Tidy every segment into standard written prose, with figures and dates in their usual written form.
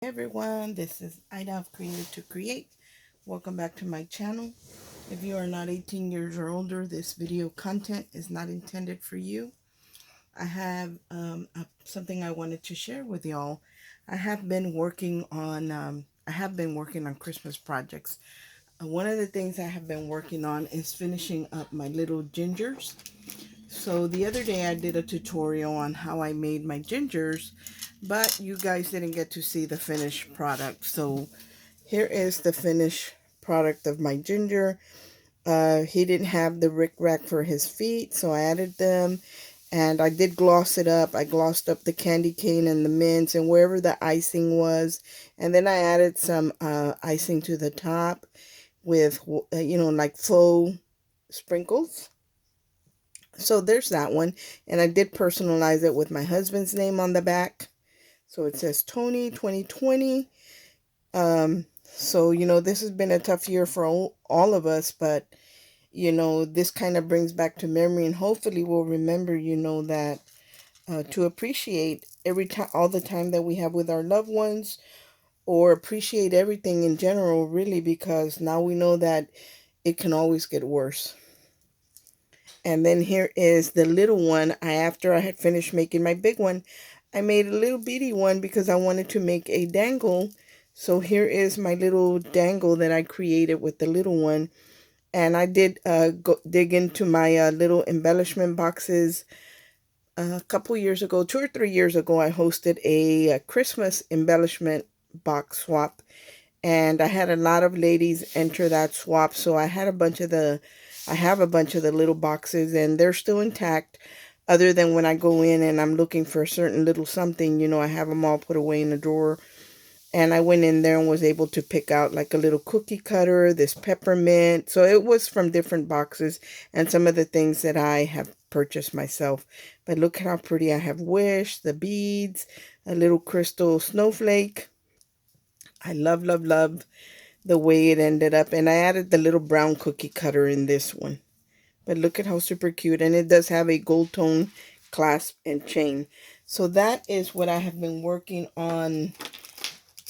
Hey everyone, this is Ida of Creative to Create. Welcome back to my channel. If you are not 18 years or older, this video content is not intended for you. I have something I wanted to share with y'all. I have been working on Christmas projects. One of the things I have been working on is finishing up my little gingers. So the other day I did a tutorial on how I made my gingers, but you guys didn't get to see the finished product. So here is the finished product of my ginger. He didn't have the rick rack for his feet, so I added them. And I did gloss it up. I glossed up the candy cane and the mints and wherever the icing was. And then I added some icing to the top with, like faux sprinkles. So there's that one. And I did personalize it with my husband's name on the back. So it says Tony 2020. So, this has been a tough year for all of us, but, this kind of brings back to memory and hopefully we'll remember, that to appreciate every time, all the time that we have with our loved ones, or appreciate everything in general, really, because now we know that it can always get worse. And then here is the little one. After I had finished making my big one, I made a little bitty one because I wanted to make a dangle. So here is my little dangle that I created with the little one. And I did dig into my little embellishment boxes. A couple years ago, 2 or 3 years ago, I hosted a Christmas embellishment box swap. And I had a lot of ladies enter that swap. So I have a bunch of the little boxes and they're still intact. Other than when I go in and I'm looking for a certain little something, I have them all put away in a drawer. And I went in there and was able to pick out like a little cookie cutter, this peppermint. So it was from different boxes and some of the things that I have purchased myself. But look at how pretty I have Wish, the beads, a little crystal snowflake. I love, love, love the way it ended up. And I added the little brown cookie cutter in this one. But look at how super cute. And it does have a gold tone clasp and chain. So that is what I have been working on.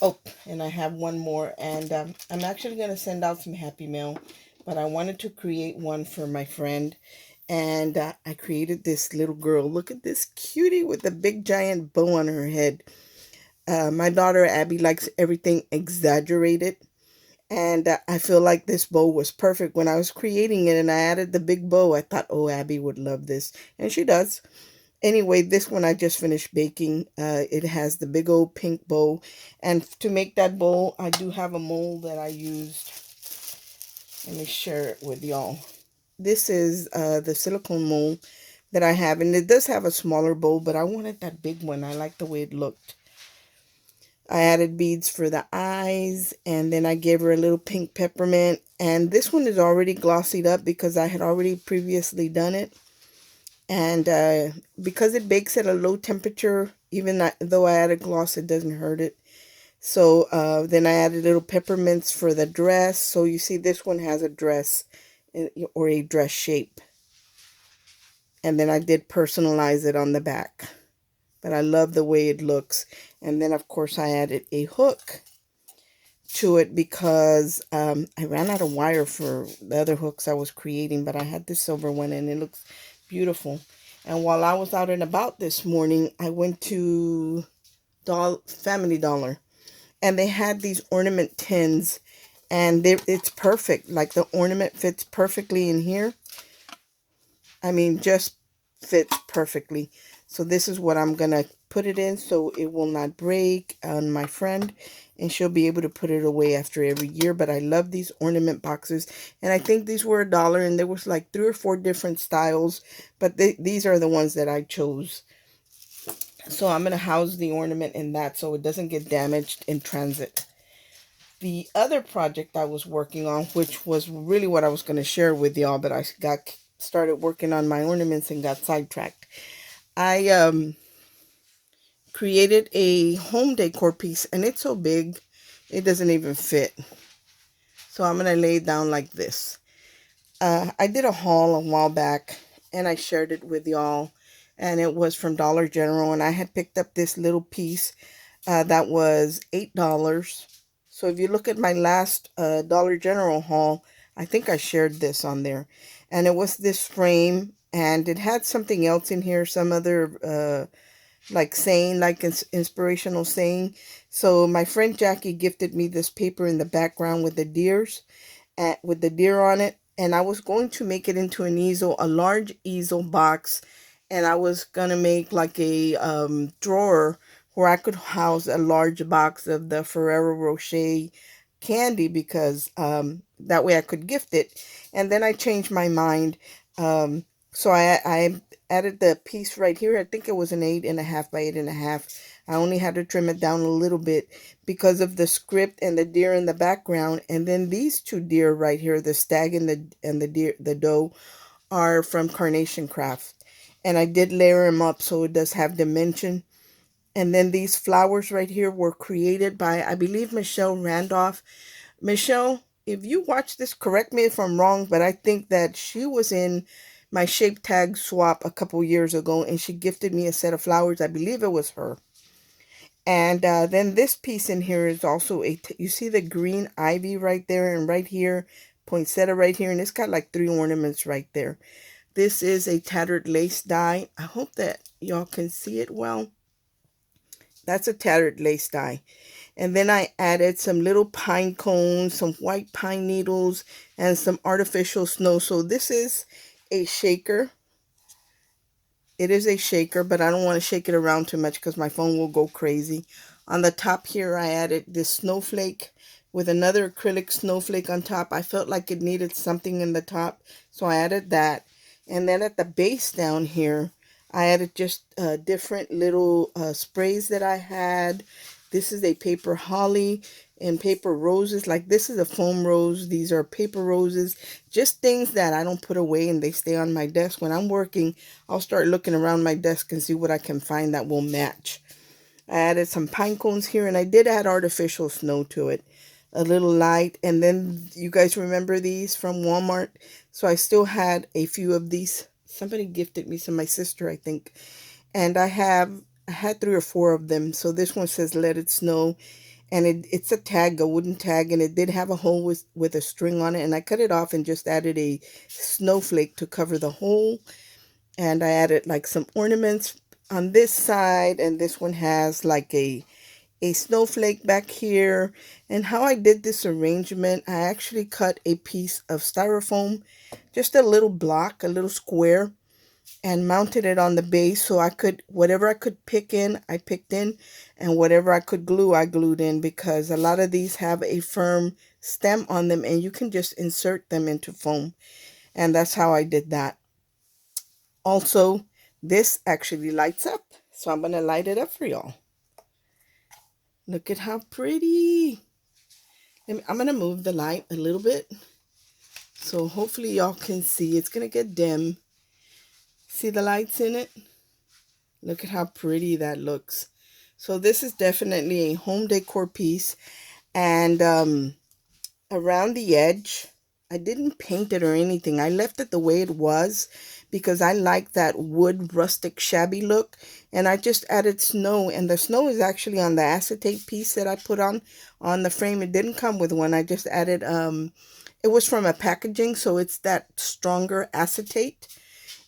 Oh, and I have one more. And I'm actually going to send out some Happy Mail. But I wanted to create one for my friend. And I created this little girl. Look at this cutie with a big giant bow on her head. My daughter Abby likes everything exaggerated. And I feel like this bow was perfect. When I was creating it and I added the big bow, I thought, oh, Abby would love this. And she does. Anyway, this one I just finished baking. It has the big old pink bow. And to make that bow, I do have a mold that I used. Let me share it with y'all. This is the silicone mold that I have. And it does have a smaller bow, but I wanted that big one. I like the way it looked. I added beads for the eyes, and then I gave her a little pink peppermint. And this one is already glossied up because I had already previously done it. And because it bakes at a low temperature, even though I added gloss, it doesn't hurt it. So then I added little peppermints for the dress. So you see this one has a dress or a dress shape. And then I did personalize it on the back. But I love the way it looks. And then, of course, I added a hook to it because I ran out of wire for the other hooks I was creating, but I had this silver one and it looks beautiful. And while I was out and about this morning, I went to Family Dollar and they had these ornament tins and it's perfect. Like the ornament fits perfectly in here. I mean, just fits perfectly. So this is what I'm going to put it in so it will not break on my friend. And she'll be able to put it away after every year. But I love these ornament boxes. And I think these were $1. And there was like 3 or 4 different styles. But these are the ones that I chose. So I'm going to house the ornament in that so it doesn't get damaged in transit. The other project I was working on, which was really what I was going to share with y'all, but I got started working on my ornaments and got sidetracked. I created a home decor piece and it's so big it doesn't even fit. So I'm going to lay it down like this. I did a haul a while back and I shared it with y'all and it was from Dollar General and I had picked up this little piece That was $8. So if you look at my last Dollar General haul, I think I shared this on there. And it was this frame, and it had something else in here, some other like saying, like inspirational saying. So my friend Jackie gifted me this paper in the background with the deers, with the deer on it, and I was going to make it into an easel, a large easel box, and I was gonna make like a drawer where I could house a large box of the Ferrero Rocher candy, because that way I could gift it. And then I changed my mind. Um, so I added the piece right here. I think it was an 8.5 by 8.5. I only had to trim it down a little bit because of the script and the deer in the background. And then these two deer right here, the stag and the deer, the doe, are from Carnation Craft. And I did layer them up so it does have dimension. And then these flowers right here were created by, I believe, Michelle Randolph. Michelle, if you watch this, correct me if I'm wrong, but I think that she was in my shape tag swap a couple years ago, and she gifted me a set of flowers. I believe it was her. And then this piece in here is also you see the green ivy right there, and right here, poinsettia right here, and it's got like 3 ornaments right there. This is a tattered lace die. I hope that y'all can see it well. That's a tattered lace die. And then I added some little pine cones, some white pine needles, and some artificial snow. So this is a shaker. It is a shaker, but I don't want to shake it around too much because my phone will go crazy. On the top here, I added this snowflake with another acrylic snowflake on top. I felt like it needed something in the top, so I added that. And then at the base down here, I added just different little sprays that I had. This is a paper holly and paper roses. Like this is a foam rose. These are paper roses. Just things that I don't put away and they stay on my desk. When I'm working, I'll start looking around my desk and see what I can find that will match. I added some pine cones here, and I did add artificial snow to it. A little light. And then you guys remember these from Walmart? So I still had a few of these. Somebody gifted me some, my sister, I think. And I had 3 or 4 of them. So this one says "Let It Snow," and it's a tag, a wooden tag, and it did have a hole with a string on it, and I cut it off and just added a snowflake to cover the hole. And I added like some ornaments on this side, and this one has like a snowflake back here. And how I did this arrangement, I actually cut a piece of styrofoam, just a little block, a little square, and mounted it on the base, so I could, whatever I could pick in, I picked in, and whatever I could glue, I glued in, because a lot of these have a firm stem on them and you can just insert them into foam. And that's how I did that. Also, this actually lights up, so I'm going to light it up for y'all. Look at how pretty. I'm going to move the light a little bit so hopefully y'all can see. It's going to get dim. See the lights in it? Look at how pretty that looks. So this is definitely a home decor piece. And around the edge, I didn't paint it or anything. I left it the way it was because I like that wood rustic shabby look. And I just added snow. And the snow is actually on the acetate piece that I put on the frame. It didn't come with one. I just added, it was from a packaging, so it's that stronger acetate.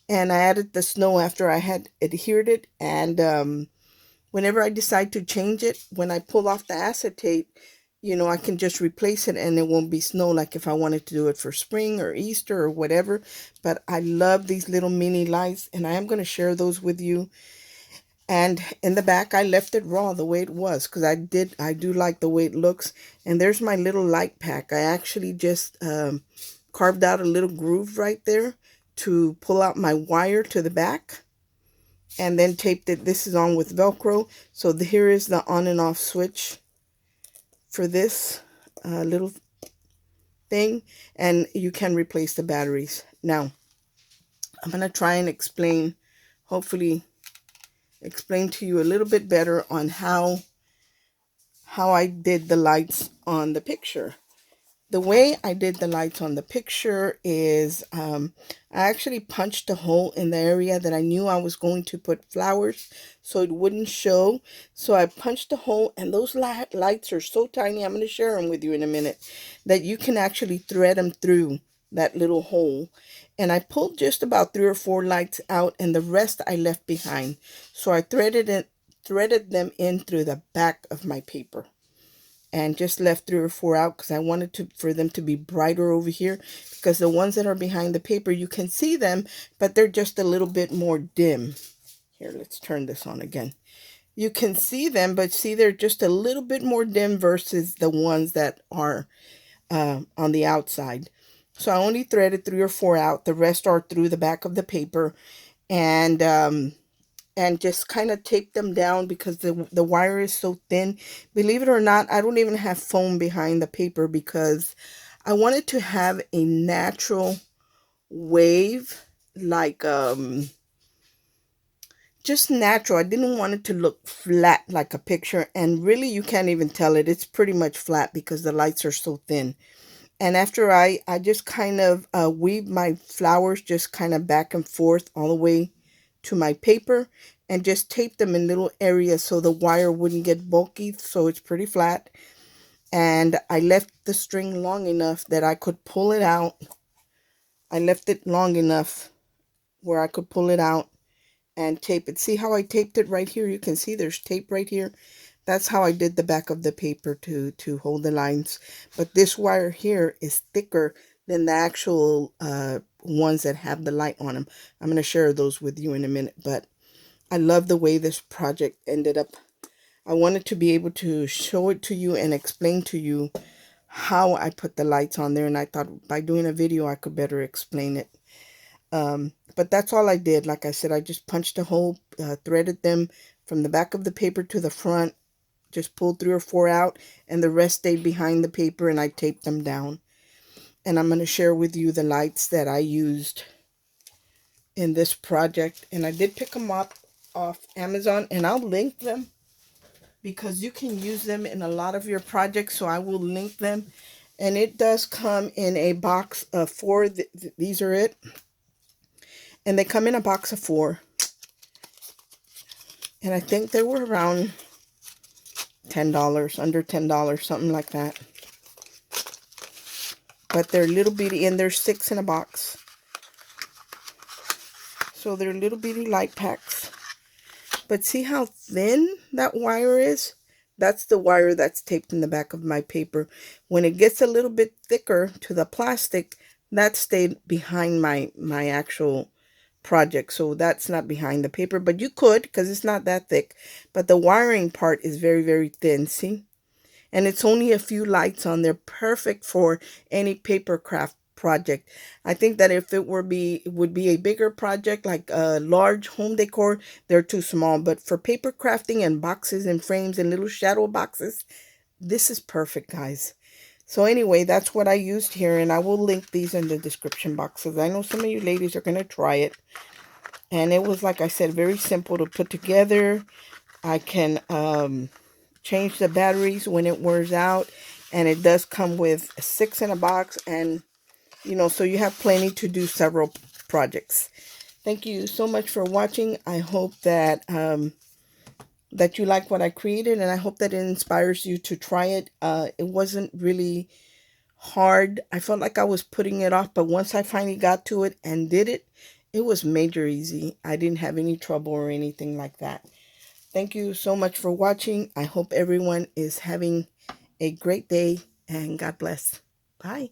And I added the snow after I had adhered it. And whenever I decide to change it, when I pull off the acetate, you know, I can just replace it and it won't be snow, like if I wanted to do it for spring or Easter or whatever. But I love these little mini lights, and I am going to share those with you. And in the back, I left it raw the way it was because I do like the way it looks. And there's my little light pack. I actually just carved out a little groove right there to pull out my wire to the back, and then taped it. This is on with Velcro. So here is the on and off switch for this little thing, and you can replace the batteries. Now, I'm going to try and explain, hopefully explain to you a little bit better on how I did the lights on the picture. The way I did the lights on the picture is I actually punched a hole in the area that I knew I was going to put flowers so it wouldn't show. So I punched a hole, and those lights are so tiny, I'm going to share them with you in a minute, that you can actually thread them through that little hole. And I pulled just about 3 or 4 lights out, and the rest I left behind. So I threaded them in through the back of my paper, and just left 3 or 4 out because I wanted for them to be brighter over here, because the ones that are behind the paper, you can see them, but they're just a little bit more dim. Here, let's turn this on again. You can see them, but see, they're just a little bit more dim versus the ones that are on the outside. So I only threaded 3 or 4 out. The rest are through the back of the paper, and just kind of tape them down because the wire is so thin. Believe it or not, I don't even have foam behind the paper because I wanted to have a natural wave, like just natural. I didn't want it to look flat like a picture, and really you can't even tell it. It's pretty much flat because the lights are so thin. And after I just kind of weave my flowers just kind of back and forth all the way to my paper, and just tape them in little areas so the wire wouldn't get bulky, so it's pretty flat. And I left the string long enough that I could pull it out. I left it long enough where I could pull it out and tape it. See how I taped it right here? You can see there's tape right here. That's how I did the back of the paper to hold the lines. But this wire here is thicker than the actual ones that have the light on them. I'm going to share those with you in a minute. But I love the way this project ended up. I wanted to be able to show it to you and explain to you how I put the lights on there. And I thought by doing a video, I could better explain it. But that's all I did. Like I said, I just punched a hole, threaded them from the back of the paper to the front, just pulled 3 or 4 out, and the rest stayed behind the paper, and I taped them down. And I'm going to share with you the lights that I used in this project. And I did pick them up off Amazon, and I'll link them because you can use them in a lot of your projects, so I will link them. And it does come in a box of 4. These are it. And they come in a box of 4. And I think they were around $10, under $10, something like that. But they're little bitty, and there's 6 in a box. So they're little bitty light packs. But see how thin that wire is? That's the wire that's taped in the back of my paper. When it gets a little bit thicker to the plastic, that stayed behind my actual project. So that's not behind the paper, but you could, because it's not that thick. But the wiring part is very, very thin, see? And it's only a few lights on there, perfect for any paper craft project. I think that if it would be a bigger project, like a large home decor, they're too small. But for paper crafting and boxes and frames and little shadow boxes, this is perfect, guys. So anyway, that's what I used here, and I will link these in the description boxes. I know some of you ladies are going to try it. And it was, like I said, very simple to put together. I can change the batteries when it wears out, and it does come with 6 in a box, and so you have plenty to do several projects. Thank you so much for watching. I hope that that you like what I created, and I hope that it inspires you to try it. It wasn't really hard. I felt like I was putting it off, but once I finally got to it and did it, it was major easy. I didn't have any trouble or anything like that. Thank you so much for watching. I hope everyone is having a great day, and God bless. Bye.